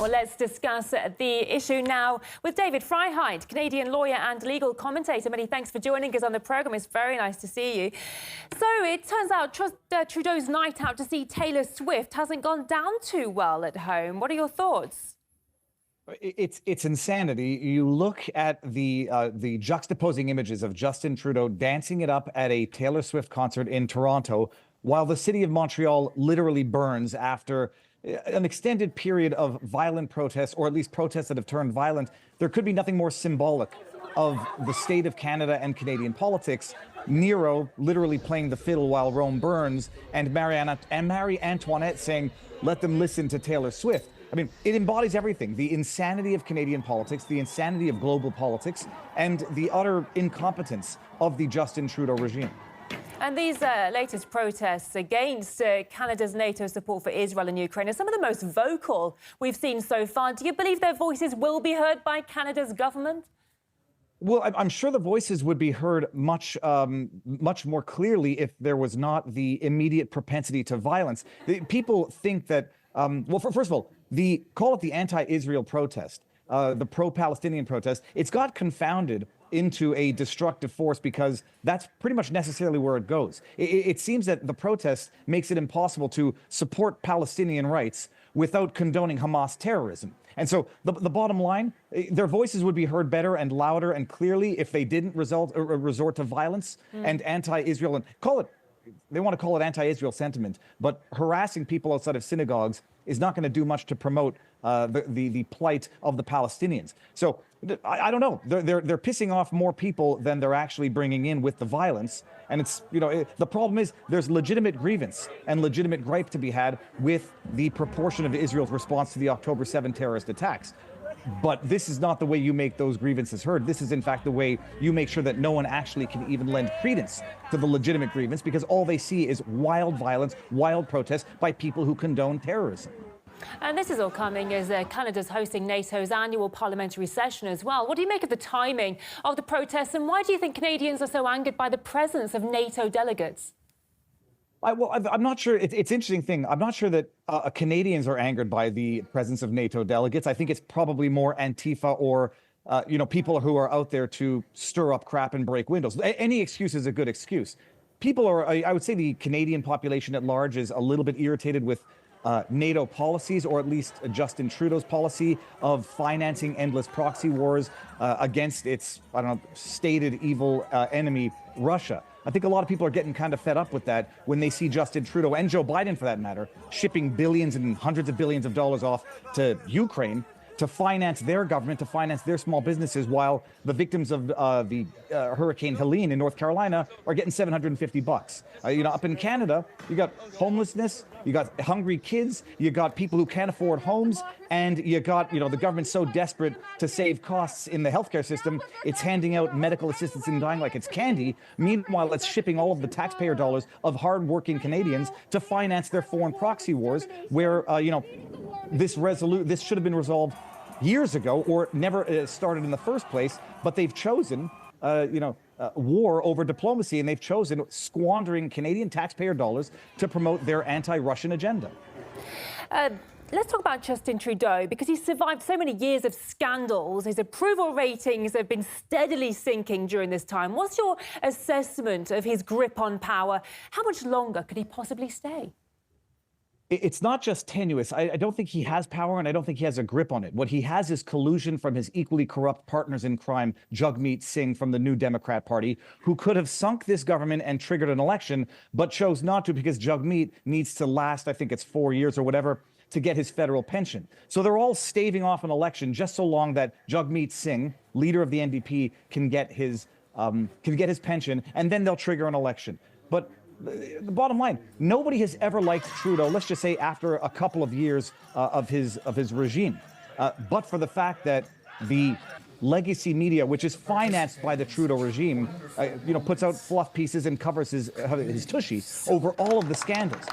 Well, let's discuss the issue now with David Freiheit, Canadian lawyer and legal commentator. Many thanks for joining us on the programme. It's very nice to see you. So it turns out Trudeau's night out to see Taylor Swift hasn't gone down too well at home. What are your thoughts? It's insanity. You look at the juxtaposing images of Justin Trudeau dancing it up at a Taylor Swift concert in Toronto, while the city of Montreal literally burns after an extended period of violent protests, or at least protests that have turned violent. There could be nothing more symbolic of the state of Canada and Canadian politics. Nero literally playing the fiddle while Rome burns, and Marie Antoinette saying, "Let them listen to Taylor Swift." I mean, it embodies everything: the insanity of Canadian politics, the insanity of global politics, and the utter incompetence of the Justin Trudeau regime. And these latest protests against Canada's NATO support for Israel and Ukraine are some of the most vocal we've seen so far. Do you believe their voices will be heard by Canada's government? Well, I'm sure the voices would be heard much more clearly if there was not the immediate propensity to violence. People think that, first of all, call it the anti-Israel protest, the pro-Palestinian protest. It's got confounded into a destructive force because that's pretty much necessarily where it goes. It seems that the protest makes it impossible to support Palestinian rights without condoning Hamas terrorism. And so the bottom line, their voices would be heard better and louder and clearly if they didn't resort to violence and anti-Israel, and they want to call it anti-Israel sentiment, but harassing people outside of synagogues is not going to do much to promote the plight of the Palestinians. So I don't know. They're pissing off more people than they're actually bringing in with the violence. And it's, the problem is there's legitimate grievance and legitimate gripe to be had with the proportion of Israel's response to the October 7 terrorist attacks. But this is not the way you make those grievances heard. This is, in fact, the way you make sure that no one actually can even lend credence to the legitimate grievance, because all they see is wild violence, wild protests by people who condone terrorism. And this is all coming as Canada's hosting NATO's annual parliamentary session as well. What do you make of the timing of the protests, and why do you think Canadians are so angered by the presence of NATO delegates? I'm not sure. It's an interesting thing. I'm not sure that Canadians are angered by the presence of NATO delegates. I think it's probably more Antifa or, people who are out there to stir up crap and break windows. Any excuse is a good excuse. People are, I would say the Canadian population at large is a little bit irritated with NATO policies, or at least Justin Trudeau's policy of financing endless proxy wars against its, stated evil enemy, Russia. I think a lot of people are getting kind of fed up with that when they see Justin Trudeau, and Joe Biden for that matter, shipping billions and hundreds of billions of dollars off to Ukraine to finance their government, to finance their small businesses, while the victims of the Hurricane Helene in North Carolina are getting $750. Up in Canada, you got homelessness, you got hungry kids, you got people who can't afford homes, and you got, the government so desperate to save costs in the healthcare system, it's handing out medical assistance in dying like it's candy. Meanwhile, it's shipping all of the taxpayer dollars of hardworking Canadians to finance their foreign proxy wars, where, this should have been resolved years ago, or never started in the first place, but they've chosen, war over diplomacy, and they've chosen squandering Canadian taxpayer dollars to promote their anti-Russian agenda. Let's talk about Justin Trudeau, because he's survived so many years of scandals. His approval ratings have been steadily sinking during this time. What's your assessment of his grip on power? How much longer could he possibly stay? It's not just tenuous. I don't think he has power, and I don't think he has a grip on it. What he has is collusion from his equally corrupt partners in crime, Jagmeet Singh from the New Democrat Party, who could have sunk this government and triggered an election, but chose not to because Jagmeet needs to last, I think it's 4 years or whatever, to get his federal pension. So they're all staving off an election just so long that Jagmeet Singh, leader of the NDP, can get his pension, and then they'll trigger an election. But the bottom line, nobody has ever liked Trudeau, let's just say after a couple of years of his regime, but for the fact that the legacy media, which is financed by the Trudeau regime, puts out fluff pieces and covers his tushy over all of the scandals.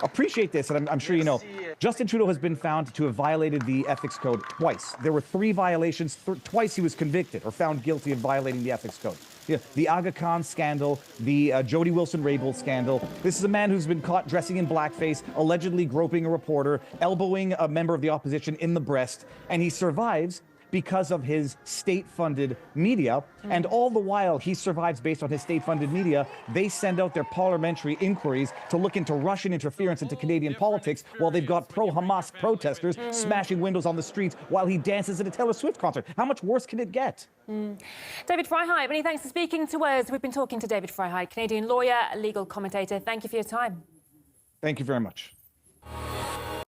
Appreciate this, and I'm sure you know, Justin Trudeau has been found to have violated the ethics code twice. There were 3 violations, twice he was convicted or found guilty of violating the ethics code. Yeah, the Aga Khan scandal, the Jody Wilson-Raybould scandal. This is a man who's been caught dressing in blackface, allegedly groping a reporter, elbowing a member of the opposition in the breast, and he survives because of his state-funded media. And all the while he survives based on his state-funded media, they send out their parliamentary inquiries to look into Russian interference into Canadian politics while they've got pro-Hamas protesters smashing windows on the streets while he dances at a Taylor Swift concert. How much worse can it get? David Freiheit, many thanks for speaking to us. We've been talking to David Freiheit, Canadian lawyer, legal commentator. Thank you for your time. Thank you very much.